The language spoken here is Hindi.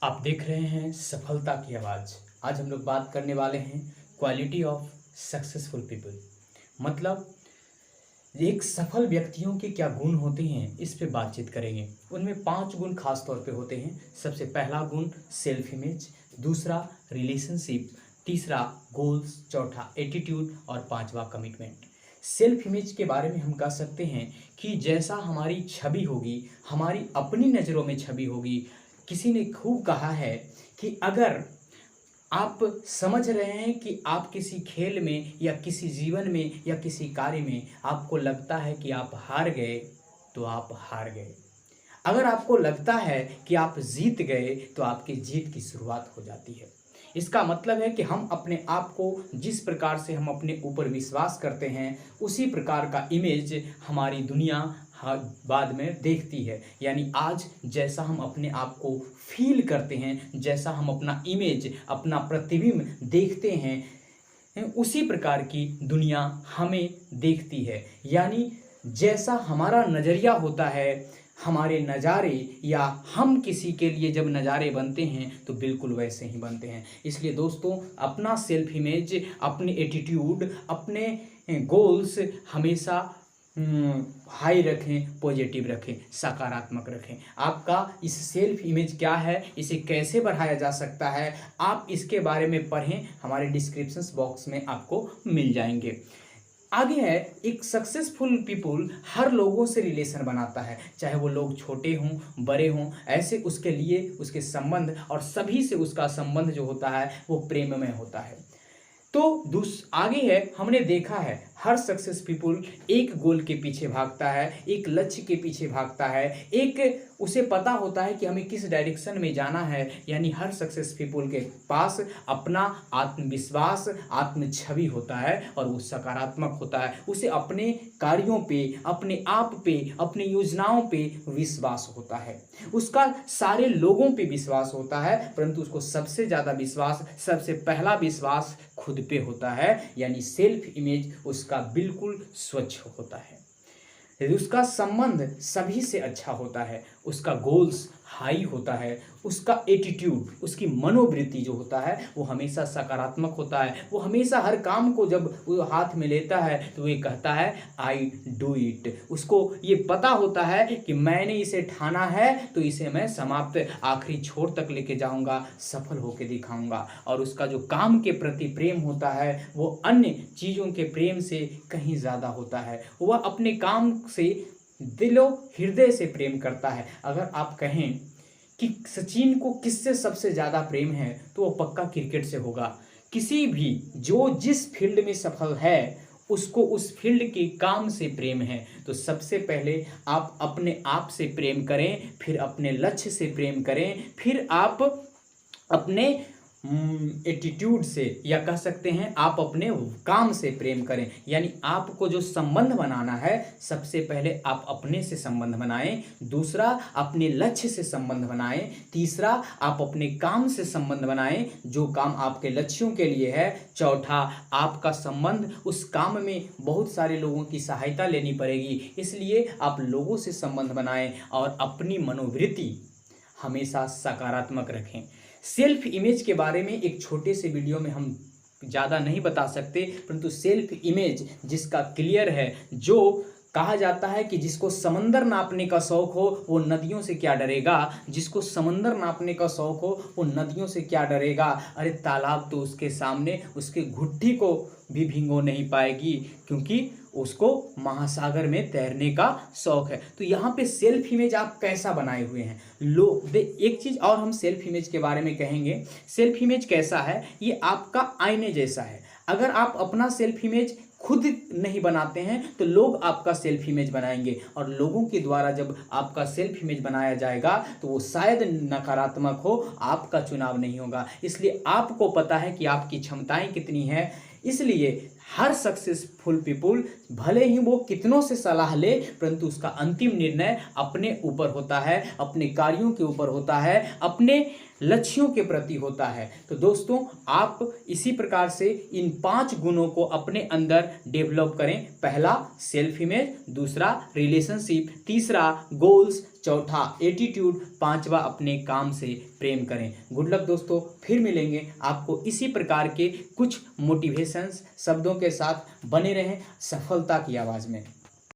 आप देख रहे हैं सफलता की आवाज़। आज हम लोग बात करने वाले हैं क्वालिटी ऑफ सक्सेसफुल पीपल। मतलब एक सफल व्यक्तियों के क्या गुण होते हैं, इस पे बातचीत करेंगे। उनमें 5 गुण खास तौर पे होते हैं। सबसे पहला गुण सेल्फ इमेज, दूसरा रिलेशनशिप, तीसरा गोल्स, चौथा एटीट्यूड और पांचवा कमिटमेंट। सेल्फ इमेज के बारे में हम कह सकते हैं कि जैसा हमारी छवि होगी, हमारी अपनी नज़रों में छवि होगी। किसी ने खूब कहा है कि अगर आप समझ रहे हैं कि आप किसी खेल में या किसी जीवन में या किसी कार्य में आपको लगता है कि आप हार गए, तो आप हार गए। अगर आपको लगता है कि आप जीत गए, तो आपकी जीत की शुरुआत हो जाती है। इसका मतलब है कि हम अपने आप को जिस प्रकार से हम अपने ऊपर विश्वास करते हैं, उसी प्रकार का इमेज हमारी दुनिया बाद में देखती है। यानी आज जैसा हम अपने आप को फील करते हैं, जैसा हम अपना इमेज, अपना प्रतिबिंब देखते हैं, उसी प्रकार की दुनिया हमें देखती है। यानी जैसा हमारा नज़रिया होता है, हमारे नज़ारे या हम किसी के लिए जब नज़ारे बनते हैं तो बिल्कुल वैसे ही बनते हैं। इसलिए दोस्तों, अपना सेल्फ इमेज, अपने एटीट्यूड, अपने गोल्स हमेशा हाई रखें, पॉजिटिव रखें, सकारात्मक रखें। आपका इस सेल्फ इमेज क्या है, इसे कैसे बढ़ाया जा सकता है, आप इसके बारे में पढ़ें, हमारे डिस्क्रिप्शन बॉक्स में आपको मिल जाएंगे। आगे है, एक सक्सेसफुल पीपल हर लोगों से रिलेशन बनाता है, चाहे वो लोग छोटे हों बड़े हों। ऐसे उसके लिए उसके संबंध और सभी से उसका संबंध जो होता है वो प्रेममय होता है। तो आगे है, हमने देखा है हर सक्सेस पीपल एक गोल के पीछे भागता है, एक लक्ष्य के पीछे भागता है, एक उसे पता होता है कि हमें किस डायरेक्शन में जाना है। यानी हर सक्सेस पीपल के पास अपना आत्मविश्वास, आत्म छवि होता है और वो सकारात्मक होता है। उसे अपने कार्यों पे, अपने आप पे, अपनी योजनाओं पे विश्वास होता है। उसका सारे लोगों पे विश्वास होता है, परंतु उसको सबसे ज़्यादा विश्वास, सबसे पहला विश्वास खुद पे होता है। यानी सेल्फ इमेज उसका बिल्कुल स्वच्छ होता है, उसका संबंध सभी से अच्छा होता है, उसका गोल्स हाई होता है, उसका एटीट्यूड, उसकी मनोवृत्ति जो होता है वो हमेशा सकारात्मक होता है। वो हमेशा हर काम को जब वो हाथ में लेता है तो ये कहता है आई डू इट। उसको ये पता होता है कि मैंने इसे ठाना है तो इसे मैं समाप्त आखिरी छोर तक लेके जाऊंगा, सफल होके दिखाऊंगा। और उसका जो काम के प्रति प्रेम होता है वो अन्य चीज़ों के प्रेम से कहीं ज़्यादा होता है। वह अपने काम से दिलो हृदय से प्रेम करता है। अगर आप कहें कि सचिन को किससे सबसे ज़्यादा प्रेम है, तो वो पक्का क्रिकेट से होगा। किसी भी जो जिस फील्ड में सफल है उसको उस फील्ड के काम से प्रेम है। तो सबसे पहले आप अपने आप से प्रेम करें, फिर अपने लक्ष्य से प्रेम करें, फिर आप अपने एटीट्यूड से, या कह सकते हैं आप अपने काम से प्रेम करें। यानी आपको जो संबंध बनाना है, सबसे पहले आप अपने से संबंध बनाएं, दूसरा अपने लक्ष्य से संबंध बनाएं, तीसरा आप अपने काम से संबंध बनाएं जो काम आपके लक्ष्यों के लिए है, चौथा आपका संबंध उस काम में बहुत सारे लोगों की सहायता लेनी पड़ेगी, इसलिए आप लोगों से संबंध बनाएं और अपनी मनोवृत्ति हमेशा सकारात्मक रखें। सेल्फ इमेज के बारे में एक छोटे से वीडियो में हम ज़्यादा नहीं बता सकते, परंतु सेल्फ इमेज जिसका क्लियर है, जो कहा जाता है कि जिसको समंदर नापने का शौक हो वो नदियों से क्या डरेगा, जिसको समंदर नापने का शौक हो वो नदियों से क्या डरेगा। अरे तालाब तो उसके सामने उसके घुट्टी को भी भिगो नहीं पाएगी, क्योंकि उसको महासागर में तैरने का शौक है। तो यहाँ पे सेल्फ इमेज आप कैसा बनाए हुए हैं। एक चीज़ और हम सेल्फ इमेज के बारे में कहेंगे। सेल्फ इमेज कैसा है, ये आपका आईने जैसा है। अगर आप अपना सेल्फ इमेज खुद नहीं बनाते हैं तो लोग आपका सेल्फ इमेज बनाएंगे, और लोगों के द्वारा जब आपका सेल्फ इमेज बनाया जाएगा तो वो शायद नकारात्मक हो, आपका चुनाव नहीं होगा। इसलिए आपको पता है कि आपकी क्षमताएं कितनी हैं, इसलिए हर सक्सेसफुल पीपुल भले ही वो कितनों से सलाह ले, परंतु उसका अंतिम निर्णय अपने ऊपर होता है, अपने कार्यों के ऊपर होता है, अपने लक्ष्यों के प्रति होता है। तो दोस्तों, आप इसी प्रकार से इन 5 गुणों को अपने अंदर डेवलप करें। पहला सेल्फ इमेज, दूसरा रिलेशनशिप, तीसरा गोल्स, चौथा एटीट्यूड, पांचवा अपने काम से प्रेम करें। गुड लक दोस्तों, फिर मिलेंगे आपको इसी प्रकार के कुछ मोटिवेशंस शब्दों के साथ। बने रहें सफलता की आवाज़ में।